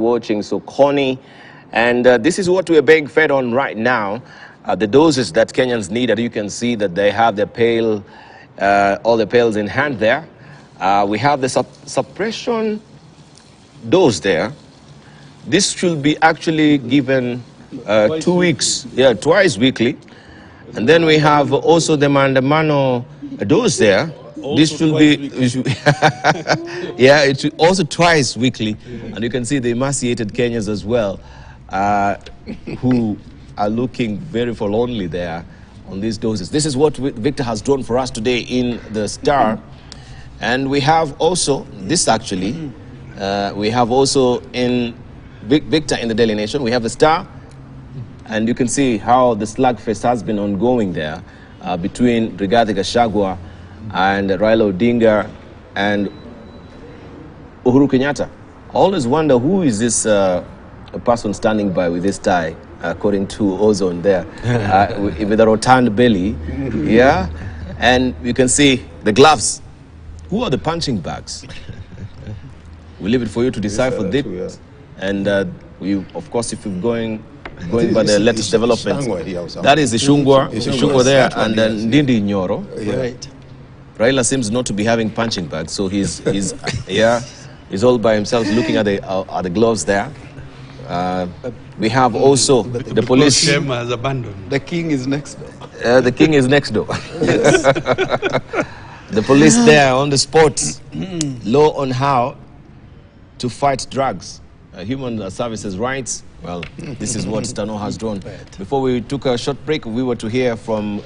watching Sokoni, and this is what we're being fed on right now. The doses that Kenyans need, and you can see that they have the pail, all the pails in hand there. We have the suppression dose there. This should be actually given 2 weeks, twice weekly. And then we have also the Mandamano dose there. This should be, it's also twice weekly. And you can see the emaciated Kenyans as well, who are looking very forlornly there on these doses. This is what Victor has drawn for us today in the Star. And we have also, this actually, we have also in Victor in the Daily Nation, we have the Star. And you can see how the slugfest has been ongoing there between Rigathi Gachagua and Raila Odinga and Uhuru Kenyatta. I always wonder who is this person standing by with this tie, according to Ozone there, with a rotund belly, and you can see the gloves. Who are the punching bags? We leave it for you to decipher this. And we, of course, if you're going by the latest developments, that is the Shungwa there, and then Ndindi Nyoro. Right. Raila seems not to be having punching bags, so he's all by himself looking at the gloves there. We have also the police. Has abandoned. The king is next door. The king is next door. The police there on the spot, law on how to fight drugs, human services rights. Well, this is what Stano has drawn. Before we took a short break, we were to hear from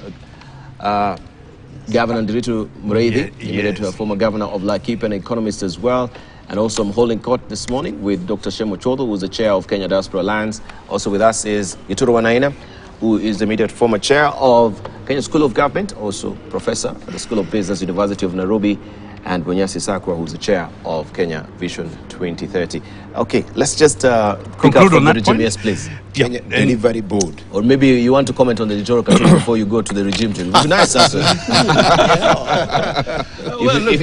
Governor Nderitu Mureithi, immediate former governor of Laikipia and economist as well. And also I'm holding court this morning with Dr. Shemo Chodho, who's the chair of Kenya Diaspora Alliance. Also with us is Gituru Wanaina, who is the immediate former chair of Kenya School of Government, also professor at the School of Business, University of Nairobi, and Bonyasi Sakwa, who's the chair of Kenya Vision 2030. Okay, let's just conclude on that regime. Yes, please. Kenya Delivery Board. Or maybe you want to comment on the editorial cartoon before you go to the regime. It would be nice, answer.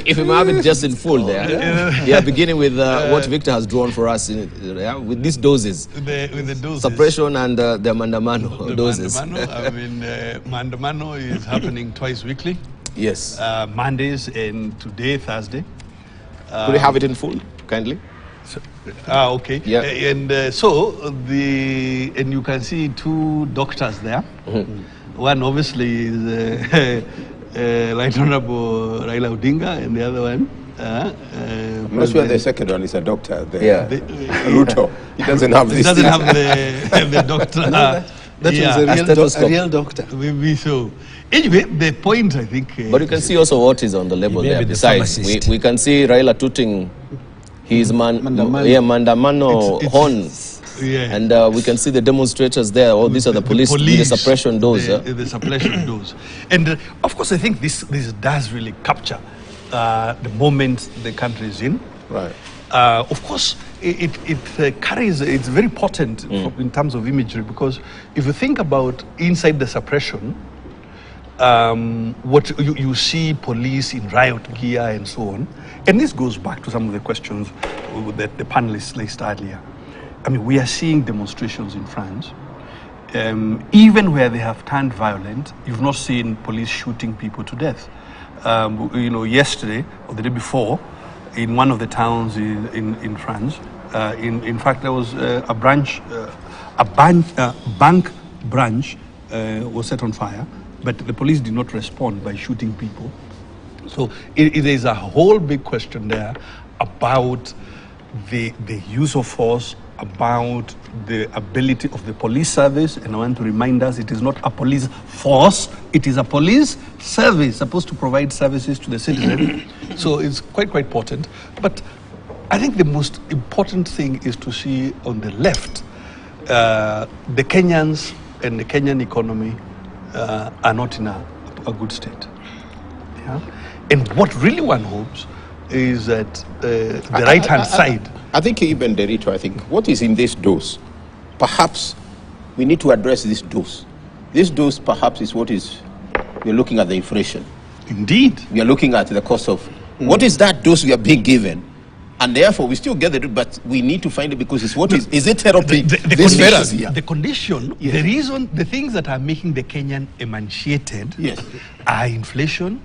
If you have it just in full there. Beginning with what Victor has drawn for us with these doses. With the doses. Suppression and the Mandamano doses. Mandamano is happening twice weekly. Yes. Mondays and today, Thursday. Could you have it in full, kindly? Okay. Yeah. And and you can see two doctors there. One obviously is Right Honorable Raila Odinga, and the other one. I'm not sure the second one is a doctor. Ruto. He doesn't have this. He doesn't have the doctor. That is a real doctor. Maybe so. Anyway, the point, I think... but you can see also what is on the label there. Besides, we can see Raila tooting his Mandamano horn. Yeah. And we can see the demonstrators there. Oh, these are the police with the suppression dose. The suppression dose. And of course, I think this does really capture the moment the country is in. Right. Of course, it carries, it's very potent in terms of imagery, because if you think about inside the suppression, what you see police in riot gear and so on. And this goes back to some of the questions that the panelists raised earlier. I mean, we are seeing demonstrations in France. Even where they have turned violent, you've not seen police shooting people to death. Yesterday or the day before, in one of the towns in France, in fact, there was a bank branch was set on fire, but the police did not respond by shooting people. So it is a whole big question there about the use of force, about the ability of the police service. And I want to remind us, it is not a police force, it is a police service supposed to provide services to the citizen. So it's quite potent. But I think the most important thing is to see on the left, the Kenyans and the Kenyan economy are not in a good state. Yeah? And what really one hopes is that the right-hand side... I think even Nderitu, I think, what is in this dose? Perhaps we need to address this dose. This dose perhaps is what is, we're looking at the inflation. Indeed. We are looking at the cost of, what is that dose we are being given And therefore, we still get it, but we need to find it because it's what is it therapy? The condition, yes. The reason, the things that are making the Kenyan emaciated, yes, are inflation,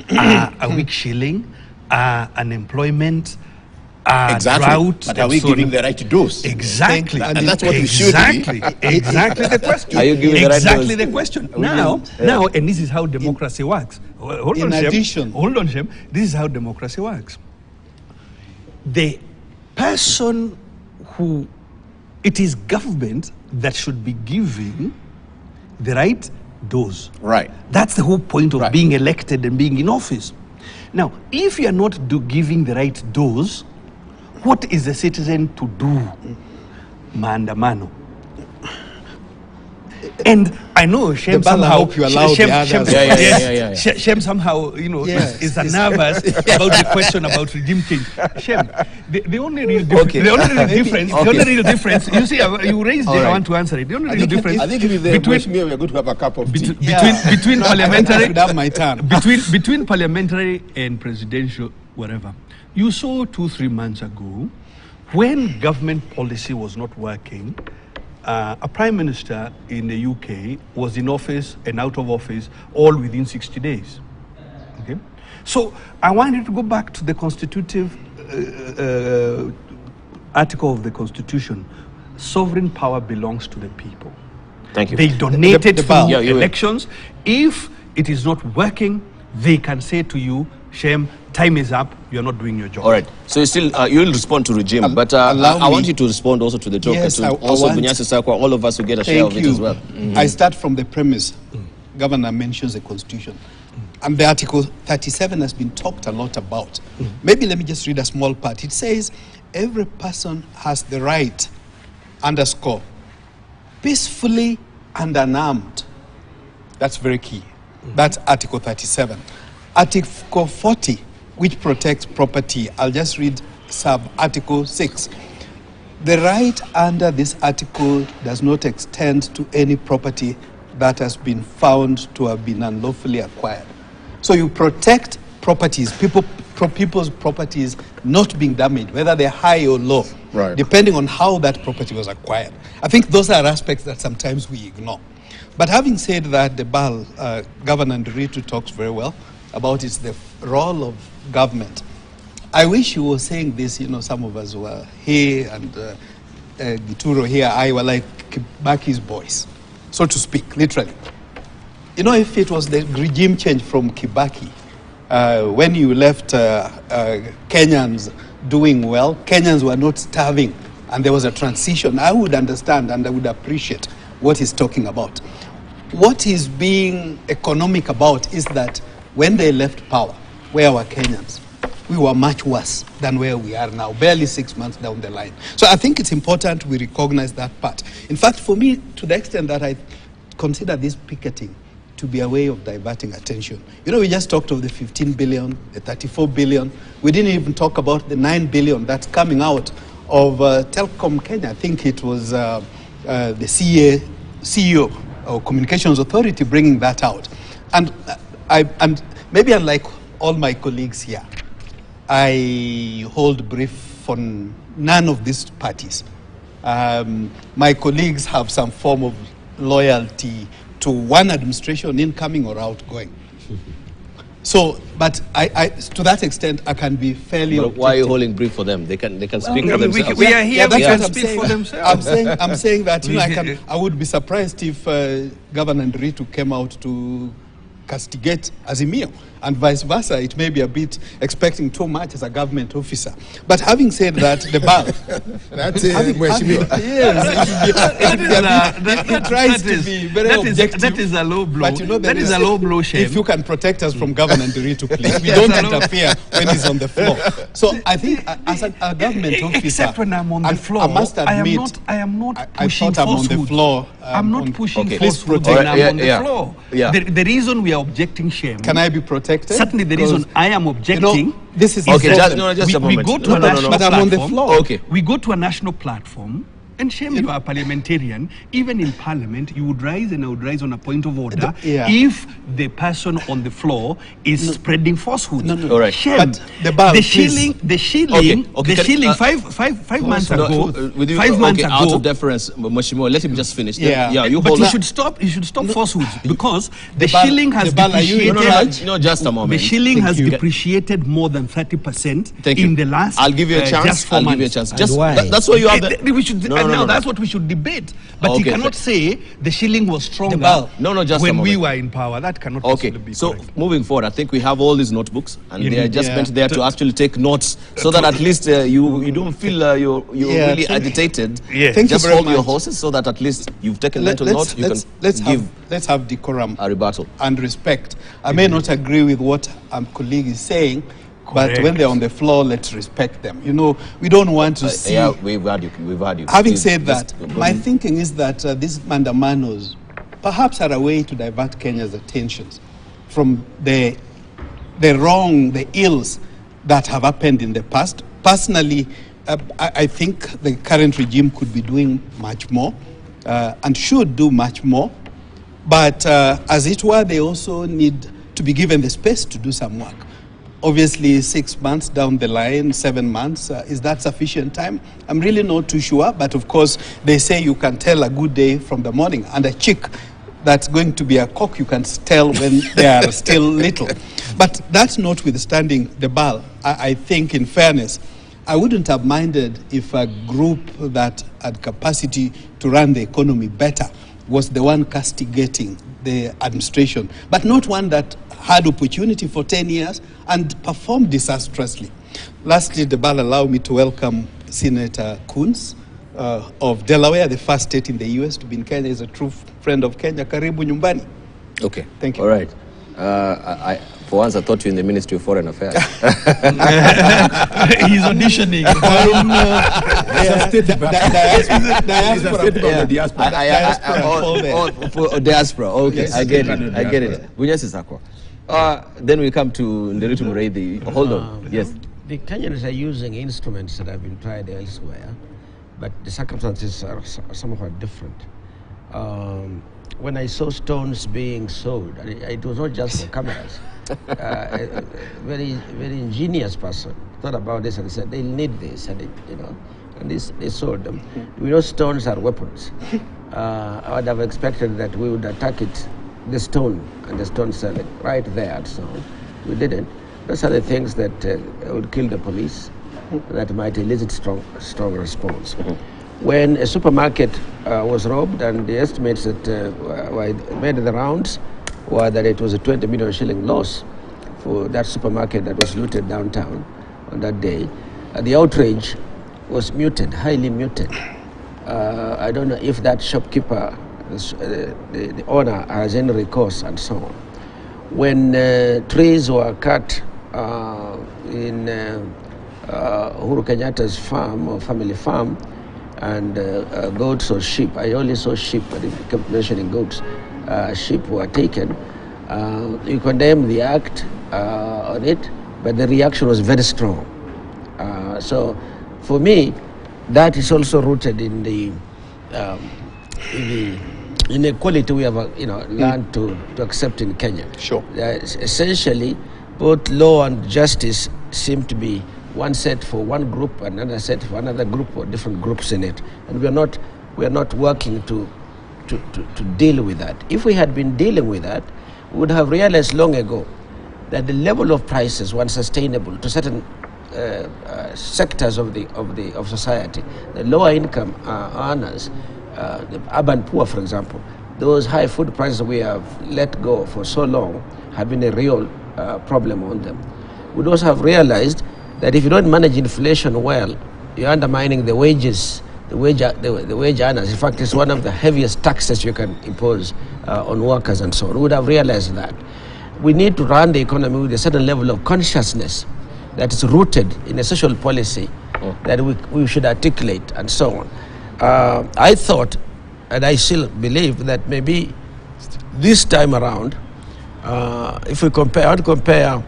a weak shilling, unemployment, exactly. Drought. But are we giving the right dose? Exactly. And that's what we should be. Exactly the question. Are you giving the right dose? Exactly the question. Now, and this is how democracy works. Hold on, Shem. This is how democracy works. The person who, it is government that should be giving the right dose. Right. That's the whole point of being elected and being in office. Now, if you are not giving the right dose, what is the citizen to do? Maandamano. And I know Shem somehow, Shem somehow, is nervous about the question about regime change. Shem, the only real difference, you see, you raised it, I want to answer it. The only real difference, I think if they approach me, we're going to have a cup of tea. Between parliamentary, my turn. between parliamentary and presidential, whatever. You saw 2-3 months ago, when government policy was not working, a prime minister in the UK was in office and out of office all within 60 days. Okay? So I wanted to go back to the constitutive article of the Constitution. Sovereign power belongs to the people. Thank you. They donated for elections. If it is not working, they can say to you, Shem, time is up, you're not doing your job. All right. So you still, you'll respond to regime, but I want you to respond also to the talk, yes, to also Bunyasi Sakwa, all of us who get a share of it as well. Mm-hmm. I start from the premise. Governor mentions the Constitution. And the Article 37 has been talked a lot about. Maybe let me just read a small part. It says, every person has the right, _ peacefully and unarmed. That's very key. That's Article 37. Article 40, which protects property, I'll just read sub-article 6. The right under this article does not extend to any property that has been found to have been unlawfully acquired. So you protect properties, people's properties not being damaged, whether they're high or low, depending on how that property was acquired. I think those are aspects that sometimes we ignore. But having said that, the BAL, Governor Nderitu talks very well about it's the role of government. I wish you were saying this, some of us were here and Gituro here, I were like Kibaki's boys, so to speak, literally. If it was the regime change from Kibaki, when you left Kenyans doing well, Kenyans were not starving, and there was a transition, I would understand and I would appreciate what he's talking about. What he's being economic about is that when they left power, where were Kenyans? We were much worse than where we are now, barely 6 months down the line. So I think it's important we recognize that part. In fact, for me, to the extent that I consider this picketing to be a way of diverting attention. We just talked of the 15 billion, the 34 billion. We didn't even talk about the 9 billion that's coming out of Telkom Kenya. I think it was the CEO or Communications Authority bringing that out. And maybe unlike all my colleagues here, I hold brief on none of these parties. My colleagues have some form of loyalty to one administration, incoming or outgoing. So, but I to that extent, I can be fairly. But why are you holding brief for them? They can speak for themselves. We are here. They can speak for themselves. I'm saying that I would be surprised if Governor Nderitu came out to castigate Azimio, and vice versa. It may be a bit expecting too much as a government officer. But having said that, the BAL, that's it. It tries to be very objective. That is a low blow. But that is a low blow, Shame. If you can protect us from Governor Nderitu, please. We don't interfere when he's on the floor. So I think as a government officer, except when I'm on the floor, I must admit, I am not pushing I'm on the floor. I'm not pushing falsehood when I'm on the floor. The reason we are objecting, Shame. Can I be protected? Certainly the reason I am objecting. This is okay. Just a moment. We go to a national platform. Okay. We go to a national platform And shame you are a parliamentarian. Even in parliament, you would rise and I would rise on a point of order Yeah. if the person on the floor is spreading falsehoods. All right. Shame. But the bar, the please. shilling, the Okay, shilling, can- five months No, ago, with you, 5 months okay, out ago. of deference, Mashimo, let him just finish. Yeah. Yeah, you But hold he on. should stop. He should stop falsehoods because the Debala- shilling has Debala, are you in depreciated. No, just a The moment. shilling has you. depreciated more than 30% Thank you. in the last. I'll give you a chance. Just 4 I'll give you a months. chance. And Just why? that's why you have Eh, the. we should, No, and no, now no, no. that's what we should debate. But Okay, you cannot say the shilling was stronger Debala. No, just a when we moment. were in power. That cannot Okay, possibly be so correct. moving forward, I think we have all these notebooks, and they are Indeed. just Yeah. meant there to actually take notes, so that at least you don't feel you're Yeah, really thank- agitated. Yeah. Thank you Just very hold your much. horses, so that at least you've taken mental notes. You can Let's have decorum a rebuttal. and respect. I may not agree with what colleague is saying, but when Correct. they're on the floor, let's respect them. You know, we don't want to see. Yeah, we've had you. We've had you. Having Please, said just that, go my on. thinking is that these mandamanos perhaps are a way to divert Kenya's attentions from the wrong, the ills that have happened in the past. Personally, I think the current regime could be doing much more and should do much more. But as it were, they also need to be given the space to do some work. Obviously, 6 months down the line, 7 months, is that sufficient time? I'm really not too sure, but of course, they say you can tell a good day from the morning, and a chick that's going to be a cock, you can tell when they are still little. But that's notwithstanding the ball. I think, in fairness, I wouldn't have minded if a group that had capacity to run the economy better was the one castigating the administration, but not one that had opportunity for 10 years and performed disastrously. Lastly, Debala, allow me to welcome Senator Coons of Delaware, the first state in the U.S. to be in Kenya. Is a true friend of Kenya. Karibu nyumbani. Okay. Thank you. All right. For once, I thought you were in the Ministry of Foreign Affairs. He's auditioning. Diaspora. Okay, Yes. I get it. I get it. Bunyasi Sakwa. Then we come to Nderitu Mureithi. Hold on. Yes. The Kenyans are using instruments that have been tried elsewhere, but the circumstances are somewhat different. When I saw stones being sold, it was not just for cameras. A very ingenious person thought about this and said they'll need this, and they sold them. We know stones are weapons. I would have expected that we would attack the stone, and the stone sell it right there. So we didn't. Those are the things that would kill the police, that might elicit strong response. When a supermarket was robbed, and the estimates that made the rounds were that it was a 20 million shilling loss for that supermarket that was looted downtown on that day, the outrage was muted, highly muted. I don't know if that shopkeeper, the owner, has any recourse and so on. When trees were cut in Uhuru Kenyatta's farm or family farm, and goats or sheep, I only saw sheep, but if you kept mentioning goats, sheep were taken. You condemn the act on it, but the reaction was very strong. So for me, that is also rooted in the inequality we have learned to accept in Kenya. Sure. Essentially, both law and justice seem to be one set for one group, another set for another group, or different groups in it, and we are not working to deal with that. If we had been dealing with that, we would have realized long ago that the level of prices were unsustainable to certain sectors of society. The lower income earners, the urban poor, for example, those high food prices we have let go for so long have been a real problem on them. We'd also have realized that if you don't manage inflation well, you're undermining the wages, the wage earners. In fact, it's one of the heaviest taxes you can impose on workers and so on. We would have realized that. We need to run the economy with a certain level of consciousness that is rooted in a social policy that we should articulate and so on. I thought, and I still believe, that maybe this time around, if we compare, I would compare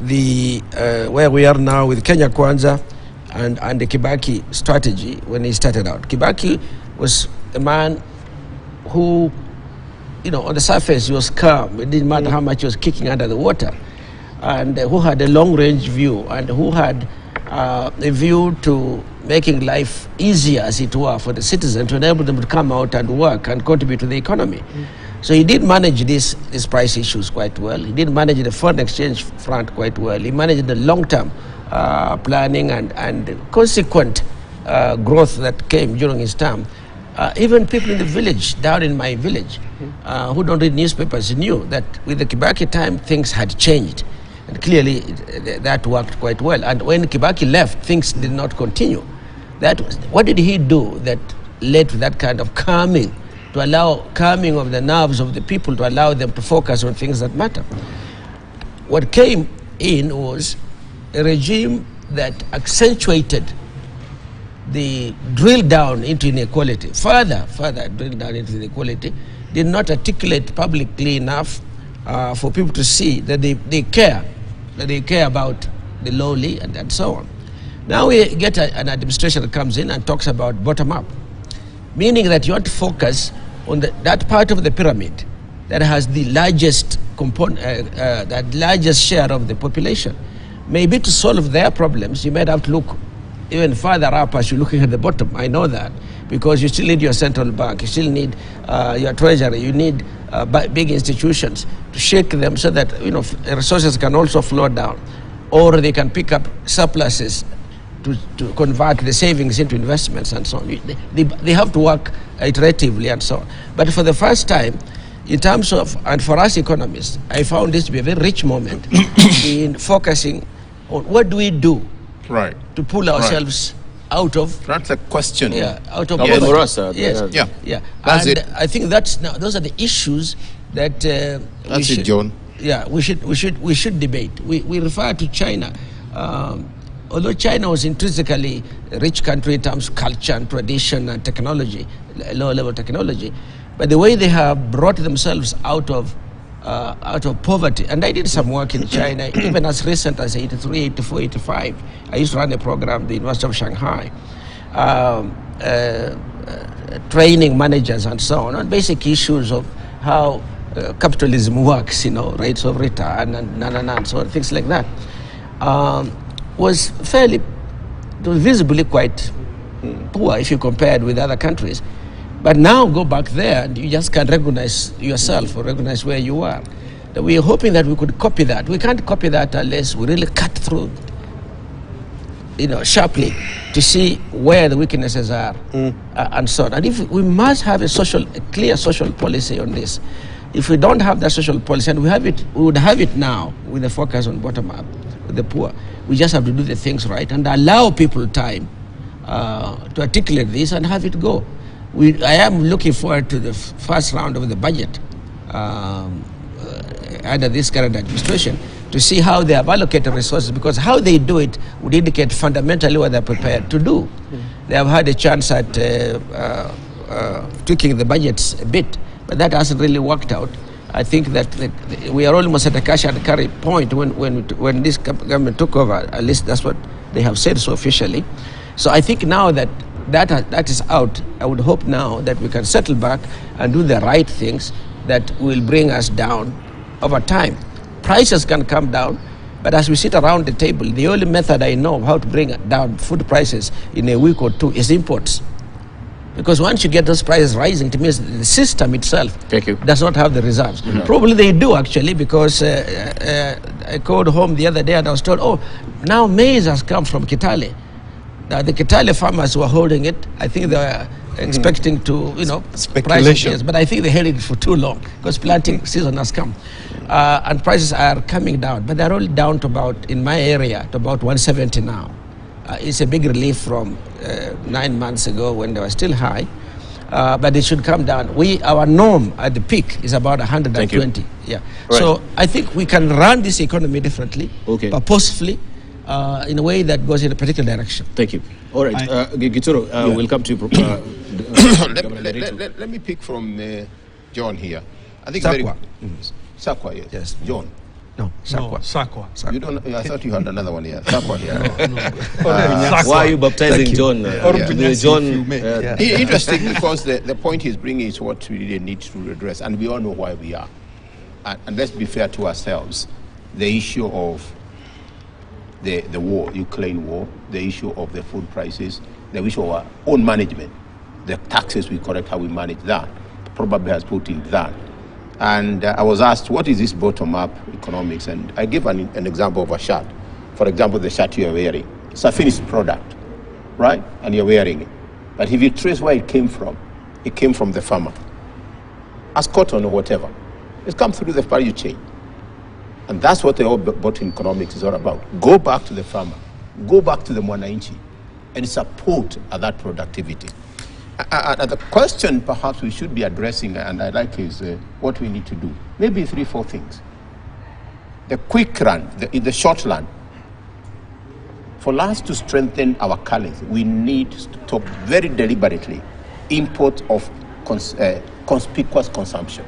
the where we are now with Kenya Kwanza and the Kibaki strategy when he started out. Kibaki was a man who, on the surface he was calm. It didn't matter how much he was kicking under the water, and who had a long-range view, and who had a view to making life easier, as it were, for the citizen, to enable them to come out and work and contribute to the economy. So he did manage these price issues quite well. He did manage the foreign exchange front quite well. He managed the long-term planning and consequent growth that came during his term. Even people in the village, down in my village, who don't read newspapers, knew that with the Kibaki time, things had changed. And clearly, that worked quite well. And when Kibaki left, things did not continue. What did he do that led to that kind of calming, to allow calming of the nerves of the people, to allow them to focus on things that matter? What came in was a regime that accentuated the drill down into inequality, further drill down into inequality, did not articulate publicly enough for people to see that they care about the lowly and so on. Now we get an administration that comes in and talks about bottom-up, meaning that you want to focus on that part of the pyramid that has the largest component, that largest share of the population. Maybe to solve their problems, you might have to look even further up as you're looking at the bottom. I know that, because you still need your central bank, you still need your treasury, you need big institutions to shake them so that resources can also flow down, or they can pick up surpluses to convert the savings into investments and so on. They have to work iteratively and so on. But for the first time, in terms of, and for us economists, I found this to be a very rich moment in focusing on what do we do to pull ourselves out of. That's a question. Yeah, out of Yes. For us, yeah. That's and it. I think those are the issues that That's it, John. Yeah, we should debate. We refer to China. Although China was intrinsically a rich country in terms of culture and tradition and technology, low-level technology, but the way they have brought themselves out of poverty, and I did some work in China, even as recent as 83, 84, 85. I used to run a program at the University of Shanghai, training managers and so on basic issues of how capitalism works, rates of return and so on, things like that. Was visibly quite poor if you compared with other countries. But now go back there and you just can't recognize yourself or recognize where you are. We are hoping that we could copy that. We can't copy that unless we really cut through, sharply to see where the weaknesses are and so on. And if we must have a clear social policy on this. If we don't have that social policy, and we would have it now with a focus on bottom up, with the poor. We just have to do the things right and allow people time to articulate this and have it go. I am looking forward to the first round of the budget under this current administration to see how they have allocated resources, because how they do it would indicate fundamentally what they're prepared to do. They have had a chance at tweaking the budgets a bit, but that hasn't really worked out. I think that we are almost at a cash and carry point when this government took over. At least that's what they have said so officially. So I think now that is out, I would hope now that we can settle back and do the right things that will bring us down over time. Prices can come down, but as we sit around the table, the only method I know of how to bring down food prices in a week or two is imports. Because once you get those prices rising, it means the system itself does not have the reserves. Probably they do, actually, because I called home the other day and I was told, now maize has come from Kitale. Now the Kitale farmers were holding it. I think they were expecting to, speculation. Prices, but I think they held it for too long because planting season has come. And prices are coming down, but they're only down to about, in my area, to about 170 now. It's a big relief from 9 months ago when they were still high, but it should come down. Our norm at the peak is about 120. Yeah. Right. So I think we can run this economy differently, purposefully, in a way that goes in a particular direction. Thank you. All right, Gituro, we'll come to you. Let me pick from John here. I think Sakwa. Sakwa, yes. John. No, Sakwa. No, Sakwa. You don't. I thought you had another one here. Sakwa here. Sakwa. Why are you baptizing Thank you. John? John. if you may. Interesting, because the point he's bringing is what we really need to address, and we all know why we are. And let's be fair to ourselves. The issue of the war, Ukraine war, the issue of the food prices, the issue of our own management, the taxes we collect, how we manage that, probably has put in that. And I was asked, what is this bottom-up economics? And I gave an example of a shirt. For example, the shirt you're wearing. It's a finished product, right? And you're wearing it. But if you trace where it came from the farmer. As cotton or whatever. It's come through the value chain. And that's what the whole bottom economics is all about. Go back to the farmer. Go back to the mwananchi and support that productivity. The question perhaps we should be addressing, and I like, is what we need to do. Maybe 3-4 things. The quick run, in the short run, for us to strengthen our currency, we need to talk very deliberately import of conspicuous consumption.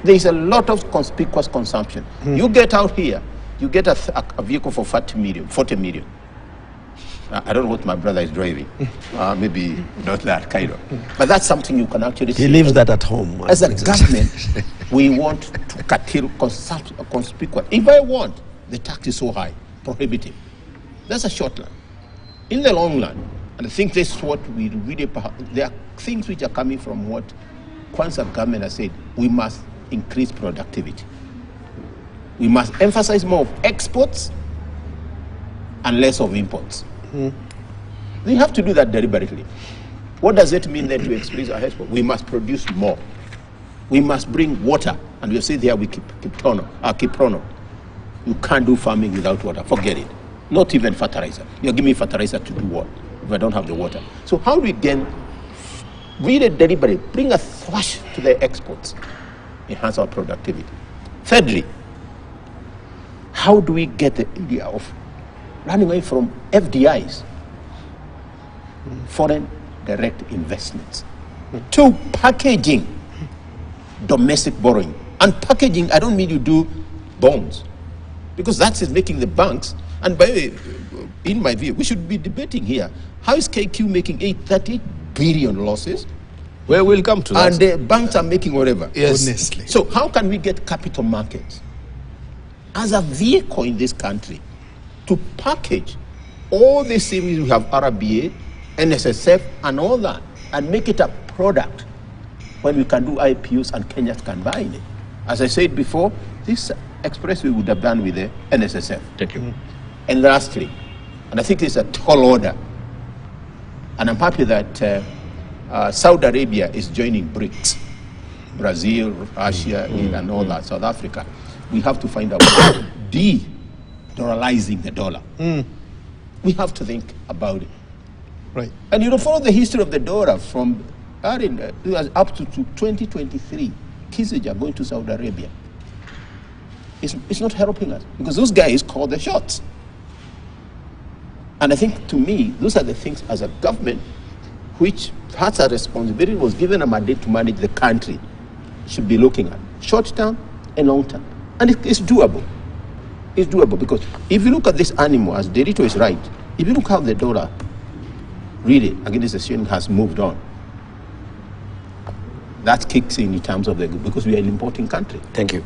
There is a lot of conspicuous consumption. You get out here, you get a vehicle for 40 million. I don't know what my brother is driving. Maybe not that kind of. But that's something you can actually see. He leaves that at home. As a government, we want to curtail conspicuous. If I want, the tax is so high, prohibitive. That's a short run. In the long run, and I think this is what we really, there are things which are coming from what Kwanzaa government has said, we must increase productivity. We must emphasize more of exports and less of imports. We have to do that deliberately. What does it mean then to increase our export? We must produce more. We must bring water, and we say there we keep Kiprono. You can't do farming without water. Forget it. Not even fertilizer. You give me fertilizer to do what if I don't have the water? So how do we again really deliberately bring a thwash to the exports, enhance our productivity? Thirdly, how do we get the idea of running away from FDIs, foreign direct investments, to packaging domestic borrowing? And packaging, I don't mean you do bonds, because that is making the banks, and by the way, in my view, we should be debating here, how is KQ making 30 billion losses? Well, we'll come to that. And the banks are making whatever. Yes. Honestly. So how can we get capital markets as a vehicle in this country to package all the things we have, RBA, NSSF, and all that, and make it a product when we can do IPOs and Kenyans can buy it? As I said before, this expressway would have done with the NSSF. Thank you. And lastly, and I think it's a tall order, and I'm happy that Saudi Arabia is joining BRICS, Brazil, Russia, and all that, South Africa. We have to find out de-dollarizing the dollar. We have to think about it. Right. And you know, follow the history of the dollar from up to 2023. Kissinger going to Saudi Arabia. It's not helping us, because those guys call the shots. And I think, to me, those are the things as a government which has a responsibility, was given a mandate to manage the country, should be looking at short term and long term. And it's doable. It's doable, because if you look at this animal, as Derito is right, if you look how the dollar really against the shilling has moved on, that kicks in terms of because we are an importing country. Thank you.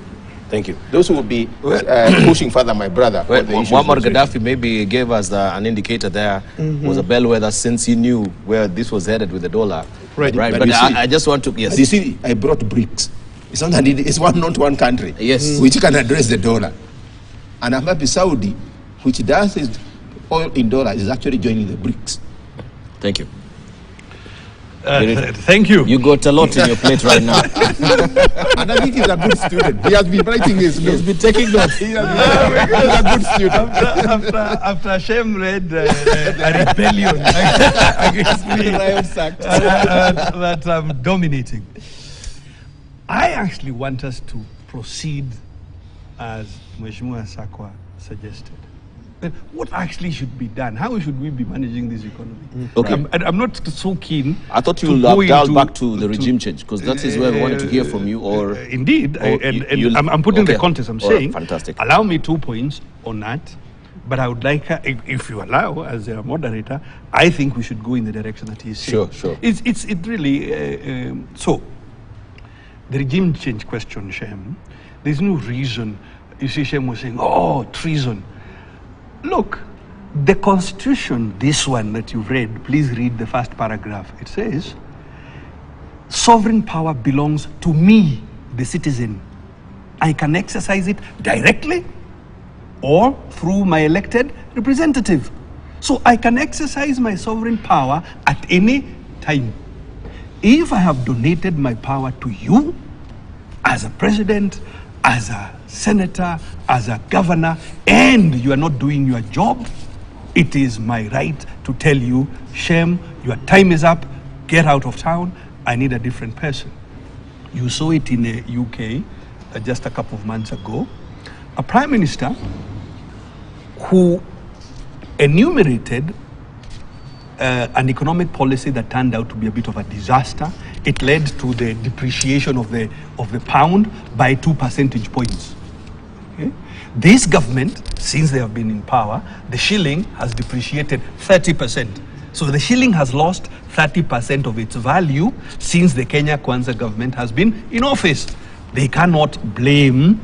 Thank you. Those who will be pushing further my brother. Well, Muammar Gaddafi maybe gave us an indicator there, was a bellwether, since he knew where this was headed with the dollar. Right. But I just want to, yes. You see, I brought BRICS. It's not that it's not one country. Yes. Which can address the dollar. And I'm happy Saudi, which does its oil in dollars, is actually joining the BRICS. Thank you. Thank you. You got a lot in your plate right now. And I think he's a good student. He has been writing his notes. He's been taking notes. He's a good student. After Hashem read a rebellion against me that I'm dominating, I actually want us to proceed as Mheshimiwa Sakwa suggested. what actually should be done? How should we be managing this economy? Okay. I'm not so keen. I thought you to would go dial into- back to the regime change, because that is where we wanted to hear from you. Or indeed, or you'll- I'm putting the okay. context. I'm All right, saying, fantastic. allow me 2 points on that. But I would like, if you allow, as a moderator, I think we should go in the direction that he's saying. Sure. It really, so, the regime change question, Shem, there's no reason. You see, Shem was saying, oh, treason. Look, the Constitution, this one that you've read, please read the first paragraph. It says, sovereign power belongs to me, the citizen. I can exercise it directly or through my elected representative. So I can exercise my sovereign power at any time. If I have donated my power to you, as a president, as a senator, as a governor, and you are not doing your job, it is my right to tell you, Shem, your time is up, get out of town, I need a different person. You saw it in the UK just a couple of months ago. A prime minister who enumerated an economic policy that turned out to be a bit of a disaster. It led to the depreciation of the pound by 2 percentage points. Okay? This government, since they have been in power, the shilling has depreciated 30%. So the shilling has lost 30% of its value since the Kenya Kwanza government has been in office. They cannot blame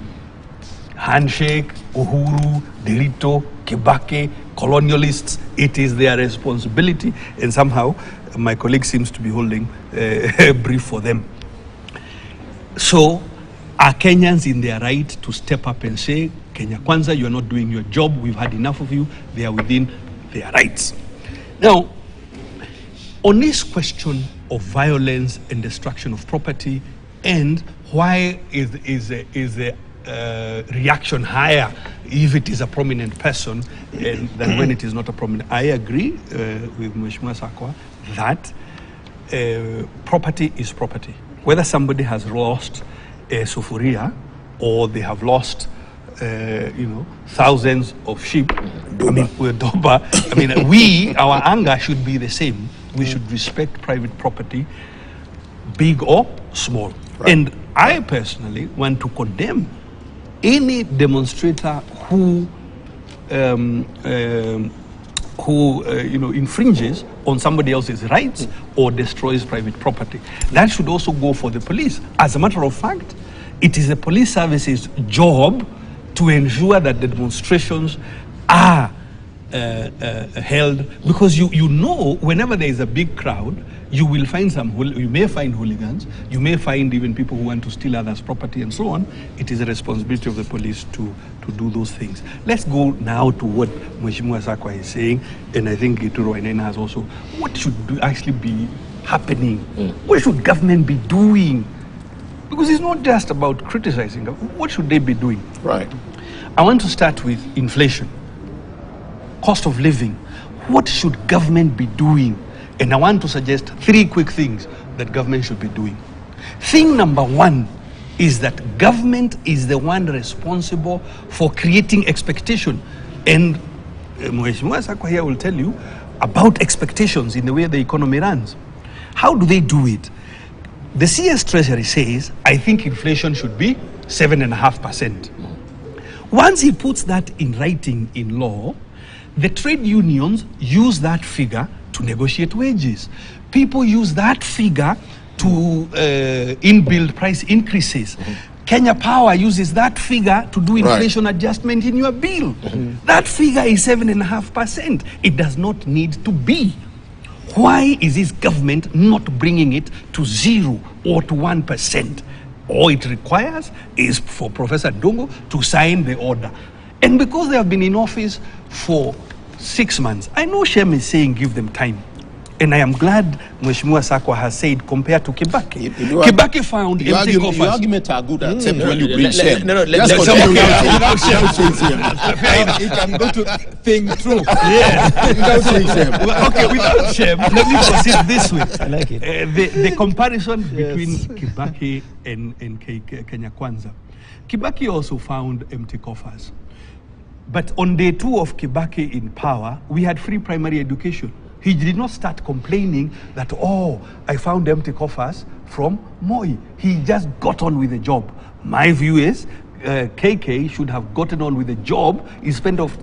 Handshake, Uhuru, Derito, Kibaki, colonialists. It is their responsibility, and somehow my colleague seems to be holding a brief for them. So are Kenyans in their right to step up and say, Kenya Kwanza, you are not doing your job, we've had enough of you? They are within their rights. Now, on this question of violence and destruction of property, and why is the reaction higher if it is a prominent person than when it is not a prominent? I agree with Mheshimiwa Sakwa that property is property. Whether somebody has lost a sufuria or they have lost thousands of sheep, our anger should be the same. We should respect private property, big or small. Right. And I personally want to condemn any demonstrator who infringes on somebody else's rights or destroys private property. That should also go for the police. As a matter of fact, it is the police service's job to ensure that the demonstrations are held, because you know whenever there is a big crowd, you will find you may find hooligans, you may find even people who want to steal others' property and so on. It is a responsibility of the police to do those things. Let's go now to what Mheshimiwa Sakwa is saying, and I think Gituro Wainaina has also. What should actually be happening? What should government be doing? Because it's not just about criticizing. What should they be doing? Right. I want to start with inflation, cost of living. What should government be doing? And I want to suggest 3 quick things that government should be doing. Thing number 1 is that government is the one responsible for creating expectation. And Mheshimiwa Sakwa here will tell you about expectations in the way the economy runs. How do they do it? The CS Treasury says, I think inflation should be 7.5%. Once he puts that in writing in law, the trade unions use that figure to negotiate wages. People use that figure to inbuild price increases. Kenya Power uses that figure to do inflation adjustment in your bill. That figure is 7.5%. It does not need to be. Why is this government not bringing it to 0 or to 1%? All it requires is for Professor Ndung'u to sign the order. And because they have been in office for 6 months, I know Shem is saying give them time. And I am glad Mheshimiwa Sakwa has said compared to Kibaki. Kibaki found empty coffers. Your arguments are good, except when you bring Shem. Let's He can go to think through. Okay, without Shem, let me proceed this way. I like it. The comparison between Kibaki and Kenya Kwanza. Kibaki also found empty coffers. But on day 2 of Kibaki in power, we had free primary education. He did not start complaining that, oh, I found empty coffers from Moi. He just got on with the job. My view is KK should have gotten on with the job instead of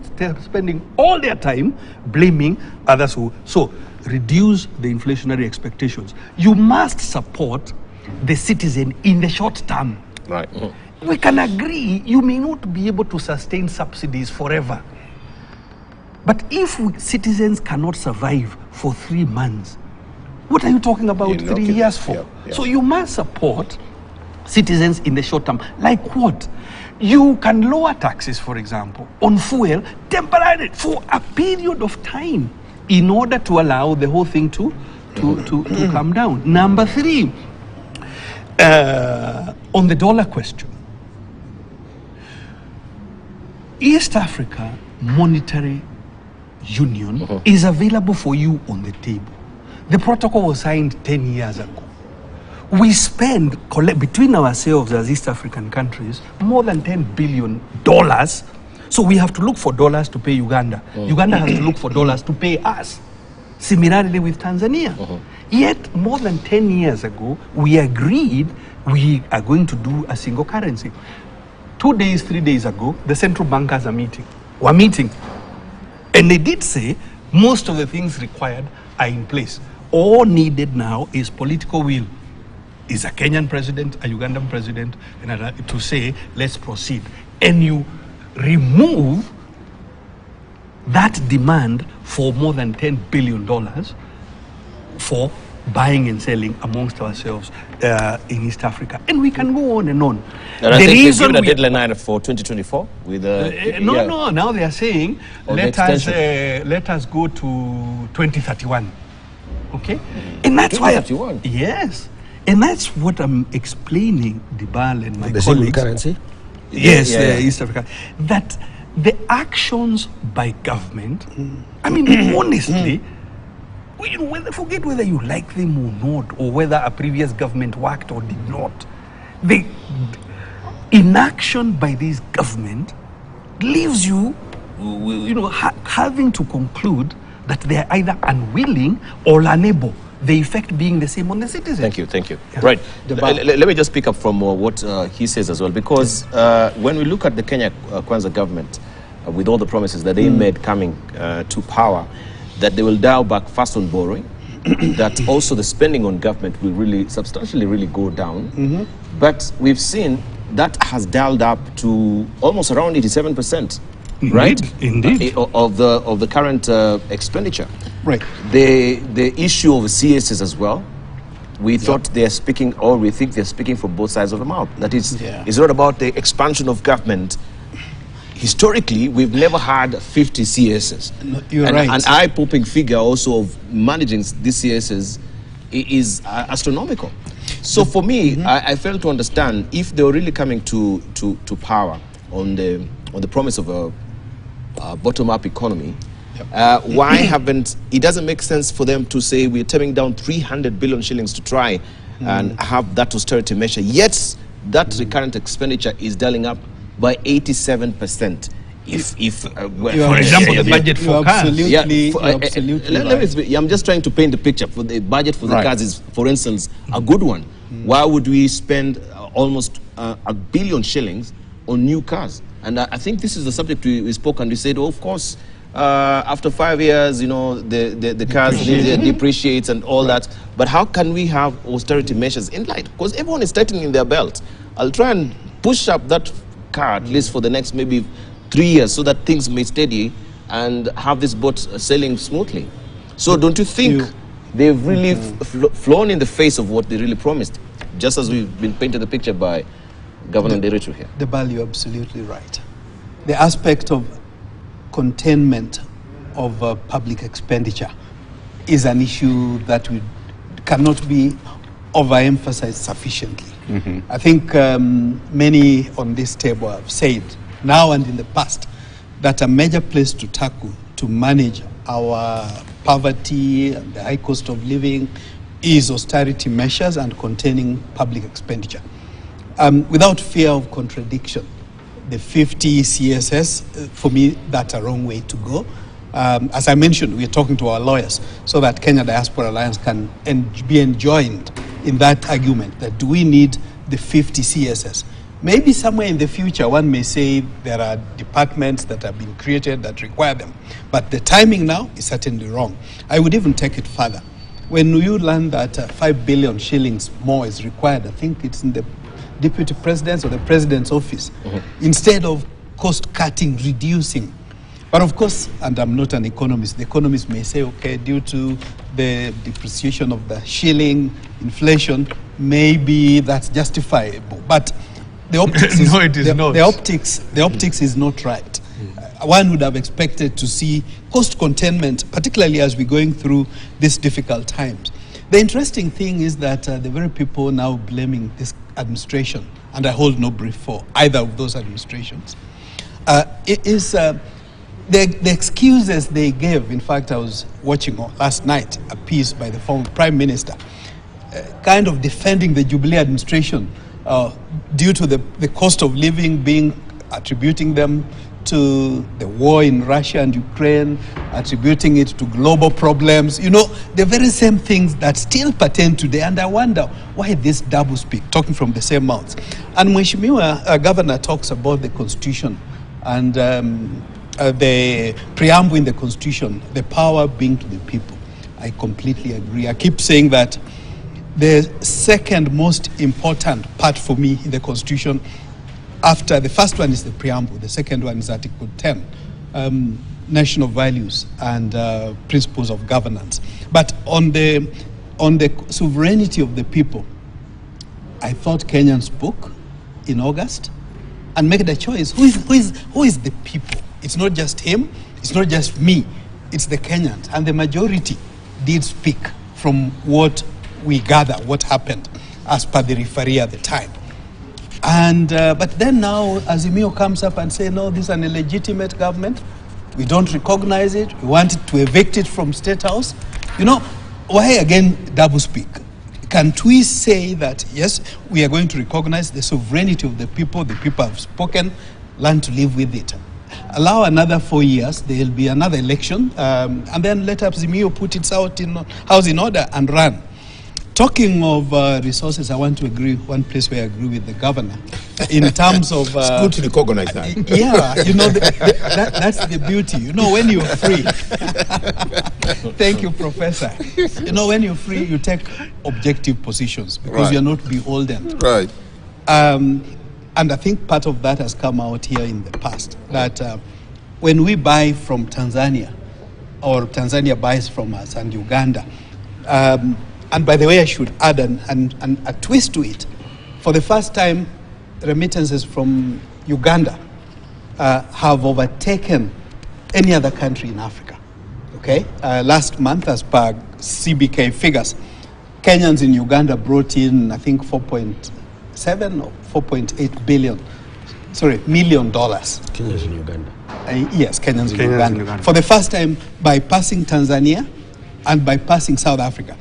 spending all their time blaming others. So reduce the inflationary expectations. You must support the citizen in the short term. Right. We can agree you may not be able to sustain subsidies forever. But if citizens cannot survive for 3 months, what are you talking about 3 years for? Yeah. So you must support citizens in the short term. Like what? You can lower taxes, for example, on fuel temporarily for a period of time in order to allow the whole thing to come down. Number 3, on the dollar question, East Africa Monetary Union is available for you on the table. The protocol was signed 10 years ago. We spend, between ourselves as East African countries, more than $10 billion. So we have to look for dollars to pay Uganda. Uganda has to look for dollars to pay us. Similarly with Tanzania. Yet, more than 10 years ago, we agreed we are going to do a single currency. 2 days, 3 days ago, the central bankers were meeting. And they did say most of the things required are in place. All needed now is political will. Is a Kenyan president, a Ugandan president, and to say, let's proceed. And you remove that demand for more than $10 billion for buying and selling amongst ourselves in East Africa. And we can go on and on. And I think they've given a deadline for 2024. With no, now they are saying, let us go to 2031. Okay? And that's 2031? why, yes. And that's what I'm explaining, Dibal and my The colleagues. single currency? Yes, East Africa. That the actions by government, I mean, honestly, forget whether you like them or not, or whether a previous government worked or did not. The inaction by this government leaves you, having to conclude that they are either unwilling or unable. The effect being the same on the citizens. Thank you. Yeah. Right. Let me just pick up from what he says as well, because when we look at the Kenya Kwanza government, with all the promises that they made coming to power, that they will dial back fast on borrowing, that also the spending on government will really substantially go down. But we've seen that has dialed up to almost around 87%. Right, indeed, of the current expenditure. Right. The issue of CSs as well. We thought they are speaking, or we think they're speaking from both sides of the mouth. That is, it's not about the expansion of government. Historically, we've never had 50 CSs. No, you're right. An eye-popping figure also of managing these CSs is astronomical. So for me, I fail to understand if they were really coming to power on the promise of a bottom-up economy. Why haven't it doesn't make sense for them to say we're turning down 300 billion shillings to try and have that austerity measure, yet that recurrent expenditure is dialing up by 87%. For example, the budget for cars. I'm just trying to paint the picture. For the budget for the cars is, for instance, a good one. Why would we spend almost a billion shillings on new cars? And I think this is the subject we spoke, and we said, oh, of course, after 5 years, the cars depreciates and all that. But how can we have austerity measures in light? Because everyone is tightening their belt. I'll try and push up that car at least for the next maybe 3 years so that things may steady and have this boat sailing smoothly. So don't you think they've really flown in the face of what they really promised, just as we've been painted the picture by Governor Nderitu here? Dibal, you're absolutely right. The aspect of containment of public expenditure is an issue that we cannot be overemphasized sufficiently. I think many on this table have said, now and in the past, that a major place to tackle to manage our poverty and the high cost of living is austerity measures and containing public expenditure. Without fear of contradiction, the 50 CSS. For me, that's a wrong way to go. As I mentioned, we're talking to our lawyers so that Kenya Diaspora Alliance can be enjoined in that argument that do we need the 50 CSS? Maybe somewhere in the future, one may say there are departments that have been created that require them. But the timing now is certainly wrong. I would even take it further. When you learn that 5 billion shillings more is required, I think it's in the Deputy President's or the President's office, instead of cost cutting, reducing. But of course, and I'm not an economist, the economists may say, okay, due to the depreciation of the shilling, inflation, maybe that's justifiable. But the optics is, no, it is not. The optics is not right. One would have expected to see cost containment, particularly as we're going through these difficult times. The interesting thing is that the very people now blaming this administration, and I hold no brief for either of those administrations, it is the excuses they gave. In fact, I was watching last night a piece by the former Prime Minister, kind of defending the Jubilee administration due to the cost of living attributing them to the war in Russia and Ukraine, attributing it to global problems. You know, the very same things that still pertain today. And I wonder why this doublespeak, talking from the same mouths. And Mheshimiwa Governor talks about the Constitution and the preamble in the Constitution, the power being to the people. I completely agree. I keep saying that the second most important part for me in the Constitution, after the first one is the preamble, the second one is Article 10, national values and principles of governance. But on the sovereignty of the people, I thought Kenyans spoke in August and make the choice. Who is the people? It's not just him, it's not just me, it's the Kenyans. And the majority did speak from what we gather, what happened as per the referee at the time. And but then now Azimio comes up and say, no, this is an illegitimate government. We don't recognize it. We want it to evict it from State House. You know, why again doublespeak? Can't we say that, yes, we are going to recognize the sovereignty of the people have spoken, learn to live with it. Allow another 4 years, there will be another election, and then let Azimio put its house in order and run. Talking of resources, I want to agree, one place where I agree with the governor, in terms of... it's good to recognize that. Yeah, you know, that's the beauty. You know, when you're free... Thank you, Professor. You know, when you're free, you take objective positions because you're not beholden. Right. And I think part of that has come out here in the past, that when we buy from Tanzania, or Tanzania buys from us and Uganda, and by the way, I should add a twist to it. For the first time, remittances from Uganda have overtaken any other country in Africa. Okay? Last month, as per CBK figures, Kenyans in Uganda brought in, I think, 4.7 or 4.8 billion, million dollars. Kenyans in Uganda. Yes, Kenyans in Uganda. For the first time, bypassing Tanzania and bypassing South Africa.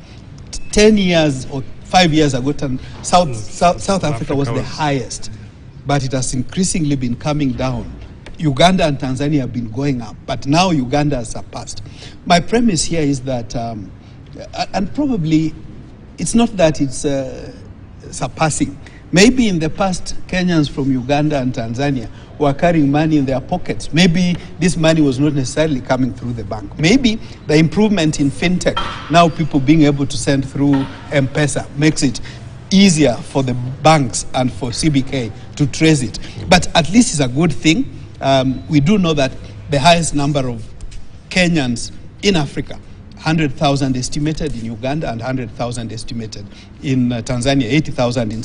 10 years or 5 years ago, South Africa was the highest, but it has increasingly been coming down. Uganda and Tanzania have been going up, but now Uganda has surpassed. My premise here is that, and probably it's not that it's surpassing. Maybe in the past, Kenyans from Uganda and Tanzania were carrying money in their pockets. Maybe this money was not necessarily coming through the bank. Maybe the improvement in fintech, now people being able to send through M-Pesa, makes it easier for the banks and for CBK to trace it. But at least it's a good thing. We do know that the highest number of Kenyans in Africa, 100,000 estimated in Uganda and 100,000 estimated in Tanzania, 80,000 in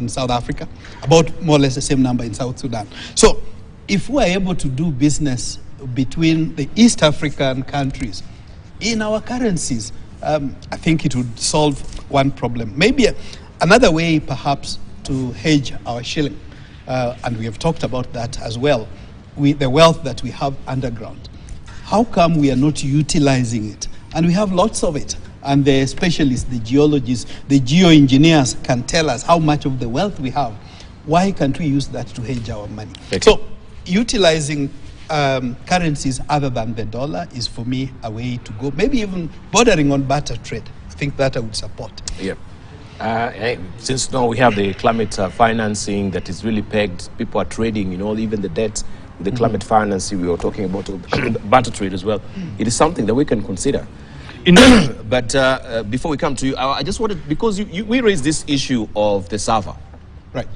South Africa, about more or less the same number in South Sudan. So if we are able to do business between the East African countries in our currencies, I think it would solve one problem. Maybe another way perhaps to hedge our shilling, and we have talked about that as well, the wealth that we have underground. How come we are not utilizing it? And we have lots of it. And the specialists, the geologists, the geoengineers can tell us how much of the wealth we have. Why can't we use that to hedge our money? Thank So, utilizing currencies other than the dollar is, for me, a way to go. Maybe even bordering on barter trade. I think that I would support. Yeah. Since now we have the climate financing that is really pegged, people are trading, even the debt, the climate financing we were talking about, barter trade as well. It is something that we can consider. But before we come to you, I just wanted, because we raised this issue of the SAVA. Right.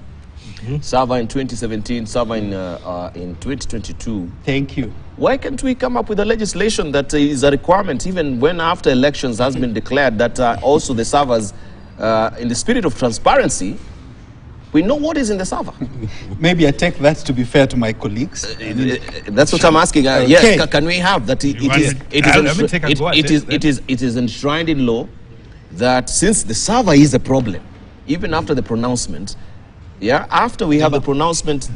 SAVA in 2017, SAVA in 2022. Thank you. Why can't we come up with a legislation that is a requirement, even when after elections has been declared, that also the SAVAs, in the spirit of transparency, we know what is in the SAVA? Maybe I take that to be fair to my colleagues. That's what I'm asking. Okay. Yes, can we have that? It is enshrined in law that since the SAVA is a problem, even after the pronouncement, after we have the pronouncement,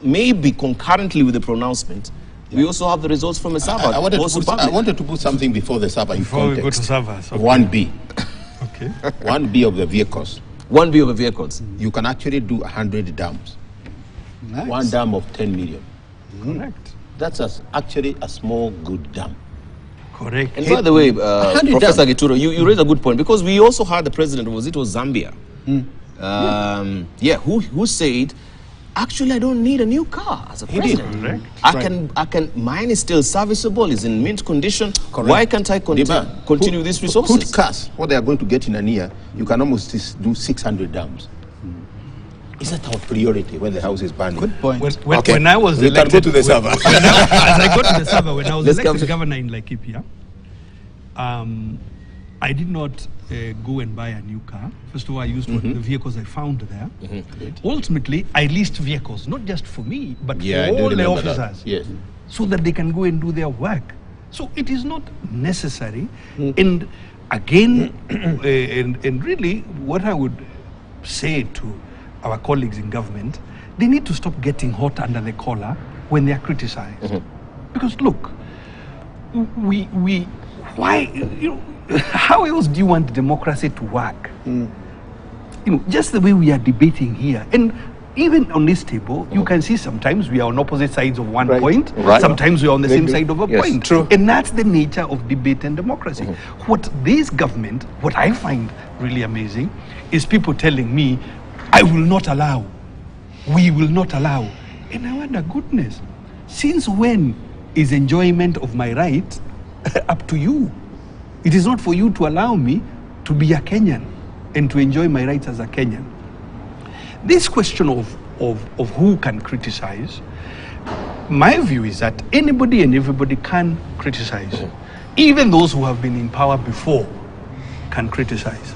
maybe concurrently with the pronouncement, we also have the results from the SAVA. I wanted to put something before the SAVA in Before we go context. to SAVA. So 1B. okay. 1B of the vehicles. 1B of the vehicles. You can actually do 100 dams. Nice. One dam of 10 million. Correct. That's actually a small, good dam. Correct. And by the way, 100 Professor dams. Gituro, you raised a good point, because we also had the president, was Zambia? Who said, actually, I don't need a new car as a president. Correct. Mine is still serviceable, is in mint condition. Correct. Why can't I continue with these resources? Put cars, what they are going to get in a year, you can almost do 600 dams. Is that our priority when the house is burning? Good point. When I was We can elected, go to the SAVA. as I got to the SAVA, when I was Let's come elected to- governor in Laikipia, I did not go and buy a new car. First of all, I used the vehicles I found there. Ultimately, I leased vehicles, not just for me, but Yeah, I for do all the remember that. officers, Yes. so that they can go and do their work. So it is not necessary. And again, and really, what I would say to our colleagues in government, they need to stop getting hot under the collar when they are criticized. Because look, why, how else do you want democracy to work? Just the way we are debating here. And even on this table, you can see sometimes we are on opposite sides of one point, sometimes we are on the same side of a point. True. And that's the nature of debate and democracy. What this government, what I find really amazing, is people telling me, I will not allow, we will not allow. And I wonder, goodness, since when is enjoyment of my right up to you? It is not for you to allow me to be a Kenyan and to enjoy my rights as a Kenyan. This question of who can criticize, my view is that anybody and everybody can criticize. Even those who have been in power before can criticize.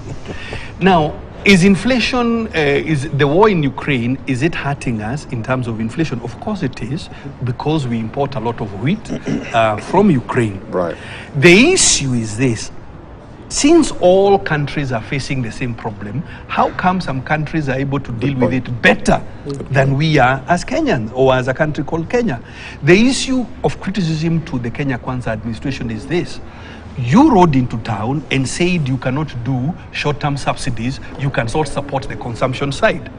Now, is inflation, is the war in Ukraine, is it hurting us in terms of inflation? Of course it is, because we import a lot of wheat from Ukraine. Right. The issue is this. Since all countries are facing the same problem, how come some countries are able to deal with it better than we are as Kenyans, or as a country called Kenya? The issue of criticism to the Kenya Kwanza administration is this. You rode into town and said you cannot do short-term subsidies, you can sort of support the consumption side,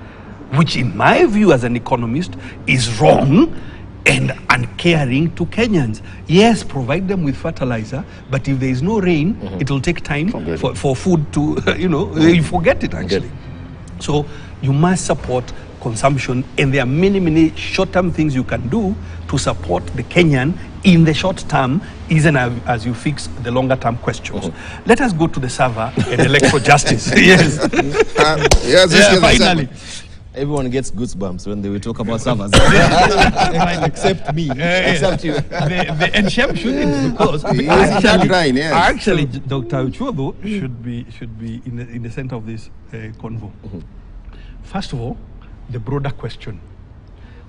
which in my view as an economist is wrong and uncaring to Kenyans. Yes, provide them with fertilizer, but if there is no rain, it will take time for food to, you forget it actually. So you must support consumption, and there are many short-term things you can do to support the Kenyan in the short term, even as you fix the longer-term questions. Let us go to the SAVA and electoral justice. Yes. Finally. Everyone gets goosebumps when they will talk about SAVAs. Except me. Except you. And Shem shouldn't, because actually Dr. Uchuobo should be in the center of this convo. First of all, the broader question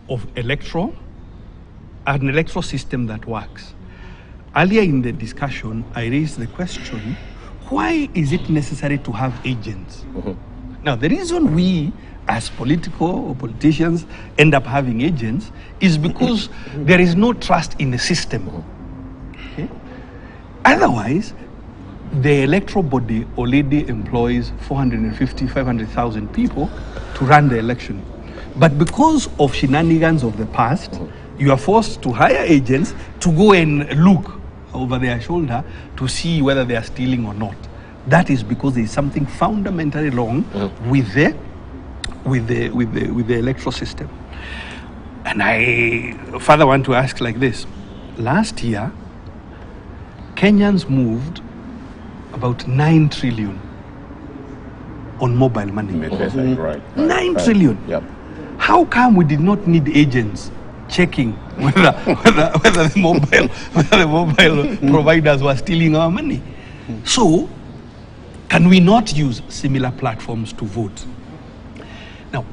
of an electoral system that works. Earlier in the discussion, I raised the question, why is it necessary to have agents? Now, the reason we as politicians end up having agents is because there is no trust in the system. Okay? Otherwise, the electoral body already employs 450, 500,000 people to run the election. But because of shenanigans of the past, you are forced to hire agents to go and look over their shoulder to see whether they are stealing or not. That is because there is something fundamentally wrong with the electoral system. And I further want to ask like this. Last year, Kenyans moved about 9 trillion on mobile money. Right. 9 trillion. Yep. How come we did not need agents checking whether the mobile providers were stealing our money? So, can we not use similar platforms to vote? Now,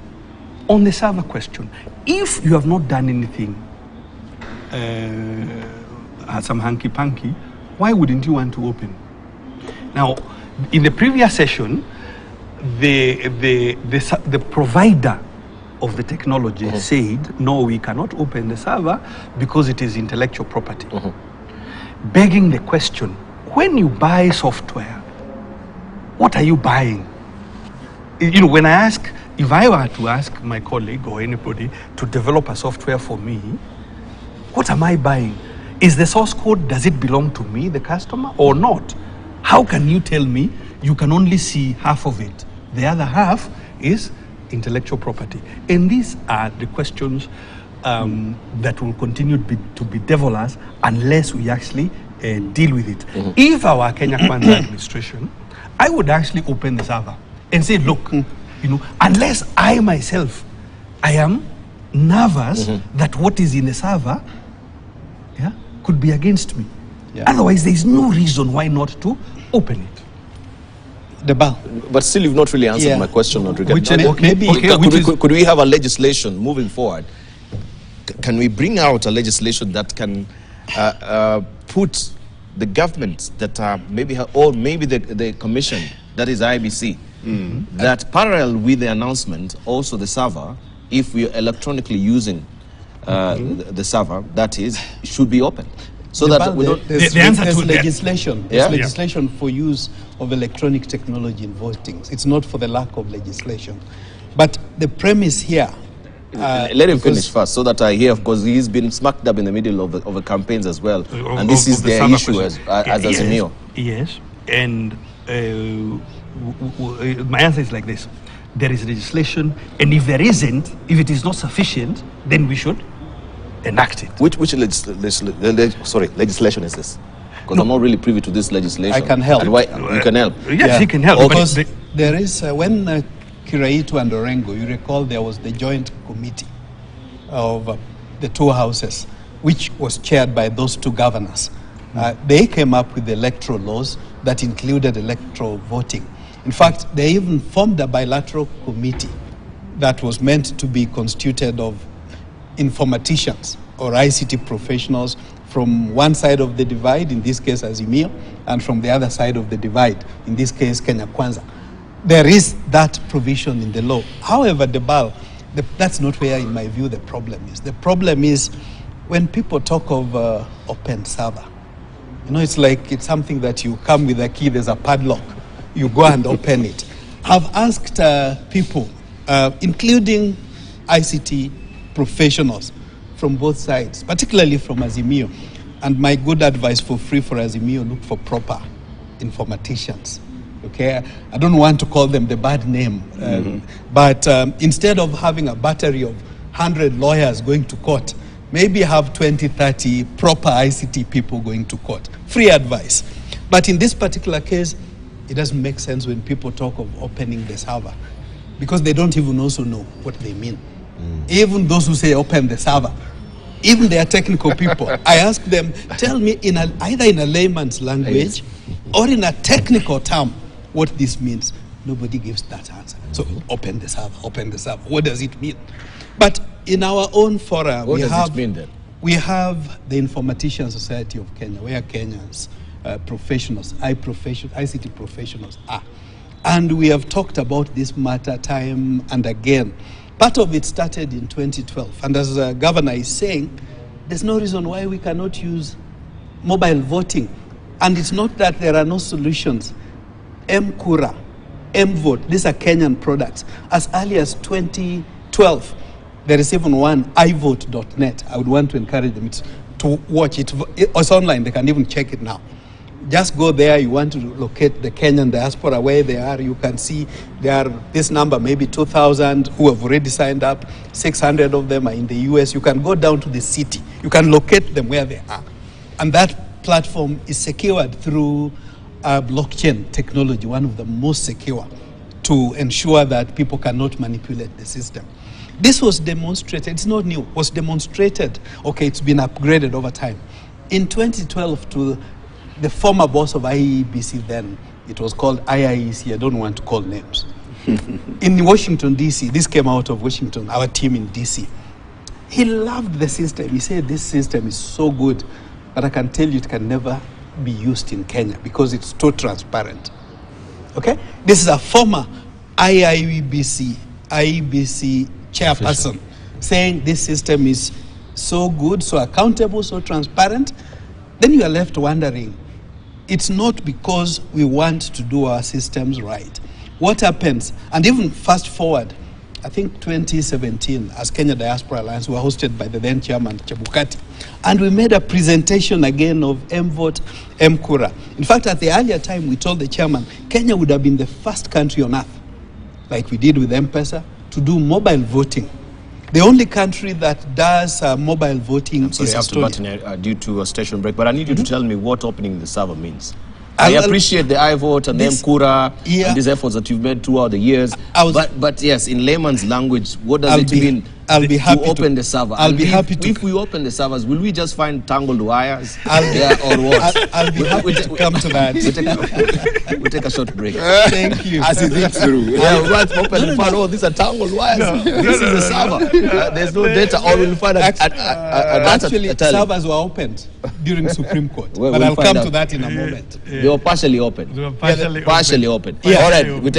on the server question, if you have not done anything, some hanky-panky, why wouldn't you want to open? Now, in the previous session, the provider of the technology said, no, we cannot open the server because it is intellectual property. Begging the question, when you buy software, what are you buying? You know, when I ask, if I were to ask my colleague or anybody to develop a software for me, what am I buying? Is the source code, does it belong to me, the customer, or not? How can you tell me you can only see half of it? The other half is intellectual property. And these are the questions that will continue to be deviled unless we actually deal with it. If I were Kenya Kwanza administration, I would actually open the server and say, look, you know, unless I myself, I am nervous that what is in the server could be against me. Otherwise, there is no reason why not to open it. But still, you've not really answered my question, Rodrigo. Could we have a legislation moving forward? Can we bring out a legislation that can put the government that are maybe, or maybe the commission, that is IBC, that parallel with the announcement, also the server, if we are electronically using the server, that is, should be open. So that we don't... There's legislation. There's legislation for use of electronic technology in voting. It's not for the lack of legislation. But the premise here... let him finish first, so that I hear, because he's been smack dab in the middle of the campaigns as well. And this is their issue as Azimio. Yes, and my answer is like this. There is legislation, and if there isn't, if it is not sufficient, then we should enact it. Which legislation is this? Because I'm not really privy to this legislation. I can help. And why, you can help. Yes, he can help. Because there is, when Kiraitu and Orengo, you recall there was the joint committee of the two houses, which was chaired by those two governors. They came up with the electoral laws that included electoral voting. In fact, they even formed a bilateral committee that was meant to be constituted of informaticians or ICT professionals from one side of the divide, in this case Azimio, and from the other side of the divide, in this case Kenya Kwanza. There is that provision in the law. However, that's not where, in my view, the problem is. The problem is when people talk of open server. You know, it's like it's something that you come with a key, there's a padlock, you go and open it. I've asked people, including ICT professionals from both sides, particularly from Azimio, and my good advice for free for Azimio, look for proper informaticians. Okay, I don't want to call them the bad name, but instead of having a battery of 100 lawyers going to court, maybe have 20, 30 proper ICT people going to court. Free advice. But in this particular case, it doesn't make sense when people talk of opening the server, because they don't even also know what they mean. Even those who say open the server, even they are technical people. I ask them, tell me either in a layman's language or in a technical term what this means. Nobody gives that answer. So open the server, open the server. What does it mean? But in our own fora, what does it mean then? We have the Informatician Society of Kenya, where Kenyans, professionals, ICT professionals are. And we have talked about this matter time and again. Part of it started in 2012. And as the governor is saying, there's no reason why we cannot use mobile voting And it's not that there are no solutions. M-Kura, M-Vote, these are Kenyan products. As early as 2012, there is even one, iVote.net. I would want to encourage them to watch it. It's online, they can even check it now. Just go there, you want to locate the Kenyan diaspora, where they are, you can see there are this number, maybe 2,000 who have already signed up, 600 of them are in the US. You can go down to the city, you can locate them where they are. And that platform is secured through blockchain technology, one of the most secure, to ensure that people cannot manipulate the system. This was demonstrated, it's not new, was demonstrated, okay, it's been upgraded over time. In 2012 to the former boss of IEBC then, it was called IIEC, I don't want to call names. In Washington, D.C., this came out of Washington, our team in D.C. He loved the system. He said, this system is so good, but I can tell you it can never be used in Kenya because it's too transparent. Okay? This is a former IEBC chairperson saying this system is so good, so accountable, so transparent. Then you are left wondering, it's not because we want to do our systems right. What happens? And even fast forward, I think 2017, as Kenya Diaspora Alliance, we were hosted by the then chairman, Chebukati, and we made a presentation again of M-Vote, M-Kura. In fact, at the earlier time, we told the chairman, Kenya would have been the first country on earth, like we did with M-Pesa, to do mobile voting. The only country that does mobile voting is Sorry, I have to Estonia. button due to a station break, but I need you to tell me what opening the server means. I appreciate the iVote and the M-Kura and these efforts that you've made throughout the years. But yes, in layman's language, what does it mean to open the server? I'll be happy to. If we open the servers, will we just find tangled wires there or what? I'll be happy to come to that. We'll take a short break. Thank you. As he thinks through. Yeah, right, open and find, oh, these are tangled wires. This is the server. There's no data, or we'll find Actually, servers were opened during Supreme Court. But I'll come to that in a moment. They were partially open. They were partially Partially open. Yeah. All right.